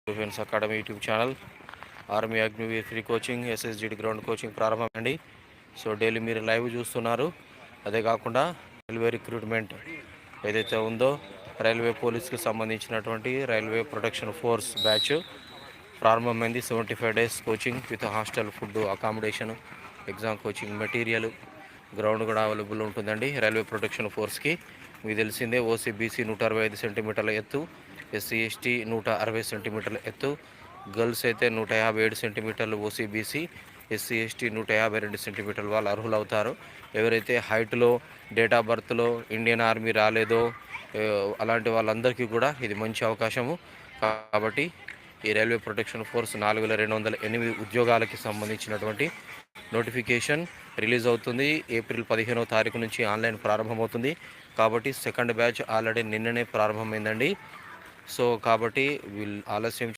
Defence academy YouTube channel. Army Agniveer free coaching, SSGD ground coaching ప్రారంభమండి. So daily మీరు live చూస్తున్నారు. అదే కాకుండా రైల్వే రిక్రూట్మెంట్ ఏదైతే ఉందో రైల్వే పోలీస్కి సంబంధించినటువంటి రైల్వే ప్రొటెక్షన్ ఫోర్స్ బ్యాచ్ ప్రారంభమైంది. 75 days coaching with hostel, food, accommodation, exam coaching material, ground కూడా అవైలబుల్ ఉంటుందండి. రైల్వే ప్రొటెక్షన్ ఫోర్స్కి మీకు తెలిసిందే ఓసీబీసీ 165 సెంటీమీటర్ల ఎత్తు, ఎస్సీ ఎస్టీ 160 సెంటీమీటర్ల ఎత్తు, గర్ల్స్ అయితే 157 సెంటీమీటర్లు ఓసీబీసీ, ఎస్సీ ఎస్టీ 152 సెంటీమీటర్లు వాళ్ళు అర్హులు అవుతారు. ఎవరైతే హైట్లో డేట్ ఆఫ్ బర్త్లో ఇండియన్ ఆర్మీ రాలేదో అలాంటి వాళ్ళందరికీ కూడా ఇది మంచి అవకాశము. కాబట్టి ఈ రైల్వే ప్రొటెక్షన్ ఫోర్స్ 4208 ఉద్యోగాలకి సంబంధించినటువంటి నోటిఫికేషన్ రిలీజ్ అవుతుంది. ఏప్రిల్ 15వ తారీఖు నుంచి ఆన్లైన్ ప్రారంభమవుతుంది. కాబట్టి సెకండ్ బ్యాచ్ ఆల్రెడీ నిన్ననే ప్రారంభమైందండి. సో కాబట్టి వీళ్ళు ఆలస్యం